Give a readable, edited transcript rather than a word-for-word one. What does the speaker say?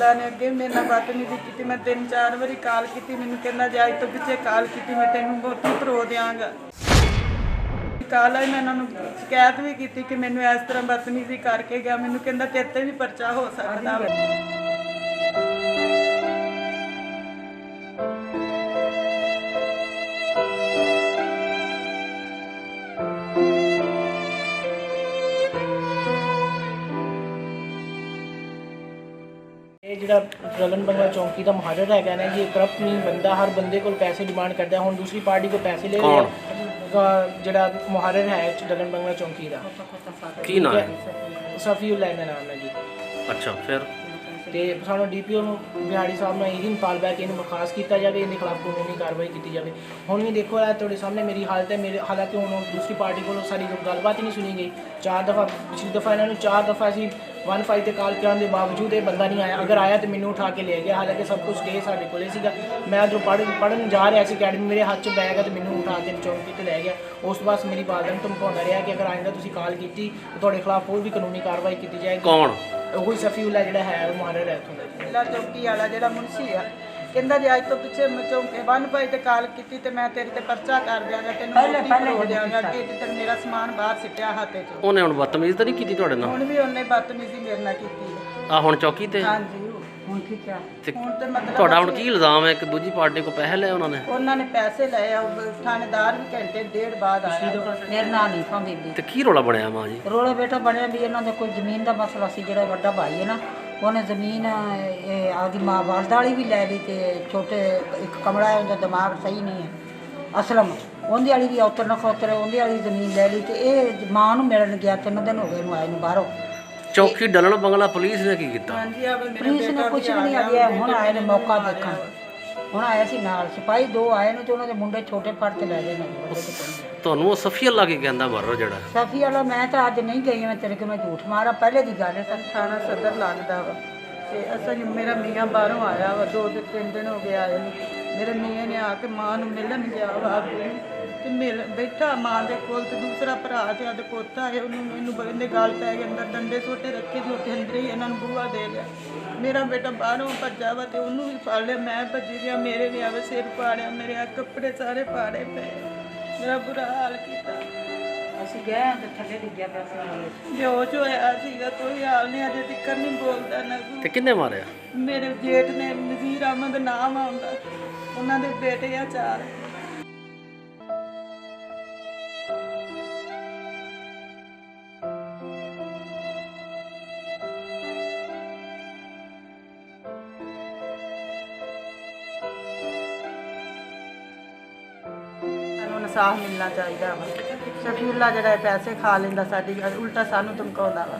मुंडा ने अगे मेरे नाल बदतमीजी की। मैं 3-4 बारी कॉल की, मैनू कहना जे अज तो पिछे कॉल की मैं तेनों मोती परो देंगा। कॉल आई मैं उन्होंने शिकायत भी की कि मैनू इस तरह बदतमीजी करके गया। मैनू कहता तेरे ते भी परचा हो सकता वा। ਇਹ ਜਿਹੜਾ ਰਲਨ ਬੰਗਲਾ ਚੌਂਕੀ ਦਾ ਮੁਹਾਰਰ ਹੈਗਾ ਨਾ ਜੀ, ਕਰਪਟ ਨਹੀਂ ਬੰਦਾ, ਹਰ ਬੰਦੇ ਕੋਲ ਪੈਸੇ ਡਿਮਾਂਡ ਕਰਦਾ। ਹੁਣ ਦੂਸਰੀ ਪਾਰਟੀ ਕੋਲ ਪੈਸੇ ਲੈ ਰਿਹਾ ਜਿਹੜਾ ਮੁਹਾਰਰ ਹੈ ਰਲਨ ਬੰਗਲਾ ਚੌਂਕੀ ਦਾ। ਕੀ ਨਾਮ ਹੈ? ਸਫੀਉੱਲਾ ਦਾ ਨਾਮ ਹੈ ਜੀ। ਅੱਛਾ, ਫਿਰ ਤੇ ਸਾਨੂੰ ਡੀਪੀਓ ਨੂੰ ਬਿਹਾੜੀ ਸਾਹਿਬ ਨਾਲ ਇਹੀ ਮੁਤਾਲਬਾ ਕਿ ਇਹਨੂੰ ਬਰਖਾਸਤ ਕੀਤਾ ਜਾਵੇ, ਇਹਦੇ ਖਿਲਾਫ ਕਾਨੂੰਨੀ ਕਾਰਵਾਈ ਕੀਤੀ ਜਾਵੇ। ਹੁਣ ਵੀ ਦੇਖੋ ਹੈ ਤੁਹਾਡੇ ਸਾਹਮਣੇ ਮੇਰੀ ਹਾਲਤ ਹੈ। ਮੇਰੇ ਹਾਲਾਂਕਿ ਹੁਣ ਦੂਸਰੀ ਪਾਰਟੀ ਕੋਲੋਂ ਸਾਡੀ ਗੱਲਬਾਤ ਹੀ ਨਹੀਂ ਸੁਣੀ ਗਈ। 4 ਦਫਾ ਪਿਛਲੀ ਦਫਾ ਇਹਨਾਂ ਨੂੰ 4 ਦਫਾ ਅਸੀਂ 1-5 ਤੇ ਕਾਲ ਕਰਨ ਦੇ ਬਾਵਜੂਦ ਇਹ ਬੰਦਾ ਨਹੀਂ ਆਇਆ। ਅਗਰ ਆਇਆ ਤਾਂ ਮੈਨੂੰ ਉਠਾ ਕੇ ਲੈ ਗਿਆ। ਹਾਲਾਂਕਿ ਸਭ ਕੁਝ ਸਟੇ ਸਾਡੇ ਕੋਲੇ ਸੀਗਾ। ਮੈਂ ਜੋ ਪੜ੍ਹਨ ਜਾ ਰਿਹਾ ਸੀ ਅਕੈਡਮੀ, ਮੇਰੇ ਹੱਥ 'ਚ ਬੈਗ ਹੈ ਤੇ ਮੈਨੂੰ ਉਠਾ ਕੇ ਚੌਂਕੀ ਤੇ ਲੈ ਗਿਆ। ਉਸ ਤੋਂ ਬਾਅਦ ਮੇਰੀ ਵਾਲਦਾ ਨੂੰ ਧਮਕਾਉਂਦਾ ਰਿਹਾ ਕਿ ਅਗਰ ਆਇੰਦਾ ਤੁਸੀਂ ਕਾਲ ਕੀਤੀ ਤਾਂ ਤੁਹਾਡੇ ਖਿਲਾਫ ਹੋਰ ਵੀ ਕਾਨੂੰਨੀ ਕਾਰਵਾਈ ਕੀਤੀ ਜਾਏਗੀ। ਕੌਣ? ਉਹੀ ਸਫੀਉੱਲਾ ਜਿਹੜਾ ਹੈ, ਉਹ ਮੁਹਾਰਰ ਹੈ ਇੱਥੋਂ ਦਾ। ला चौकी वाला जो मुंशी आ कहता जे अज तो पिछे चौके 1-5 ते कॉल की ते मैं तेरे ते परचा कर देंगा, तेनों मोती हो देंगा, अगे तक मेरा समान बाहर सिटिया हाथे च। ਉਹਨੇ ਹੁਣ ਬਦਤਮੀਜ਼ੀ ਤਾਂ ਨਹੀਂ ਕੀਤੀ ਤੁਹਾਡੇ ਨਾਲ? हुण भी उन्हें बदतमीजी मेरे नाल कीती है। ਆ ਹੁਣ ਚੌਕੀ ਤੇ? हाँ जी, हुण ठीक है। ਤੇ हुण ते मतलब ਤੁਹਾਡਾ ਹੁਣ ਕੀ ਇਲਜ਼ਾਮ ਹੈ ਕਿ ਦੂਜੀ ਪਾਰਟੀ ਕੋ ਪੈਸੇ ਲਏ ਉਹਨਾਂ ਨੇ? उन्होंने पैसे लए आ, थानेदार भी घंटे डेढ़ बाद आया। ਮੇਰੇ ਨਾਲ ਨਹੀਂ ਪਾਉਂਦੀ ਤੇ ਕੀ ਰੌਲਾ ਬਣਿਆ ਮਾਂ ਜੀ? ਰੋਲਾ ਬੇਟਾ ਬਣਿਆ ਵੀ ਇਹਨਾਂ ਦੇ ਕੋਈ ਜ਼ਮੀਨ ਦਾ ਮਸਲਾ ਸੀ। ਜਿਹੜਾ ਵੱਡਾ ਭਾਈ ਹੈ ਨਾ, ਉਹਨੇ ਜ਼ਮੀਨ ਆਪਦੀ ਮਾਂ ਵਾਲਦਾ ਵਾਲੀ ਵੀ ਲੈ ਲਈ ਤੇ ਛੋਟੇ ਇੱਕ ਕਮਰਾ ਹੈ, ਉਹਦਾ ਦਿਮਾਗ ਸਹੀ ਨਹੀਂ ਹੈ ਅਸਲਮ, ਉਹਦੀ ਵਾਲੀ ਵੀ ਔਤਰ ਨਾ ਖੋਤਰ ਉਹਦੀ ਵਾਲੀ ਜ਼ਮੀਨ ਲੈ ਲਈ। ਤੇ ਇਹ ਮਾਂ ਨੂੰ ਮਿਲਣ ਗਿਆ, 3 ਦਿਨ ਹੋ ਗਏ ਨੂੰ ਆਏ ਨੂੰ ਬਾਹਰੋਂ। ਚੌਕੀ ਡਲਣ ਬੰਗਲਾ ਪੁਲਿਸ ਨੇ ਕੀ ਕੀਤਾ? हाँ जी, अब मेरा ਪੁਲਿਸ ਨੇ ਕੁਛ ਵੀ ਨਹੀਂ ਆਇਆ। ਹੁਣ ਆਏ ਨੇ ਮੌਕਾ ਦੇਖਣ, ਹੁਣ ਆਇਆ ਸੀ ਨਾਲ ਸਿਪਾਹੀ 2 ਆਏ ਨੇ ਤੇ ਉਹਨਾਂ ਦੇ ਮੁੰਡੇ ਛੋਟੇ ਫੜ ਤੇ ਲੈ ਗਏ ਨੇ ਵੱਡੇ ਤੇ ਪਿੰਡ। ਤੁਹਾਨੂੰ ਉਹ ਸਫੀਉੱਲਾ ਕੀ ਕਹਿੰਦਾ ਮਰਰ ਜਿਹੜਾ? ਸਫੀ ਵਾਲਾ ਮੈਂ ਤਾਂ ਅੱਜ ਨਹੀਂ ਗਈ, ਮੈਂ ਤੇਰੇ ਕਿ ਮੈਂ ਝੂਠ ਮਾਰਾ, ਪਹਿਲੇ ਦੀ ਗੱਲ ਹੈ ਸਰ। थाना सदर लगता वा ते असल मेरा मियाँ बाहरों आया वा, 2-3 दिन हो गए आए नूं। मेरे मियाँ ने आके मां नूं मिलन गया वा ते मिल बैठा मां दे कोल ते दूसरा भरा ते आदे पोता है उन्होंने मैनूं बंदे गाल पै गए, अंदर डंडे सोटे रखे जो ते अंदर ही इन्हां नूं बूहा दे लिया। मेरा बेटा बाहरों भज्जा वा ते उन्होंने भी फड़ लिया, मैं भजी गया, मेरे भी आवे सिर पाड़िया, मेरे आ कपड़े सारे पाड़े पे, मेरा बुरा हाल किया। ਅਸੀਂ ਗਏ ਤੇ ਥੱਲੇ ਡਿੱਗਿਆ ਪਿਆ ਸੀ। बेहोश होया सीगा, कोई हाल नहीं, अजे तक नहीं बोलदा ना कोई। ਤੇ ਕਿੰਨੇ ਮਾਰਿਆ? मेरे जेठ ने नज़ीर अहमद नाम आउंदा, उन्हां दे बेटे आ 4। ਸਾਨੂੰ ਇਨਸਾਫ ਮਿਲਣਾ ਚਾਹੀਦਾ ਵਾ। ਸਫੀਉੱਲਾ ਜਿਹੜਾ ਪੈਸੇ ਖਾ ਲੈਂਦਾ ਸਾਡੀ, ਉਲਟਾ ਸਾਨੂੰ ਧਮਕਾਉਂਦਾ ਵਾ।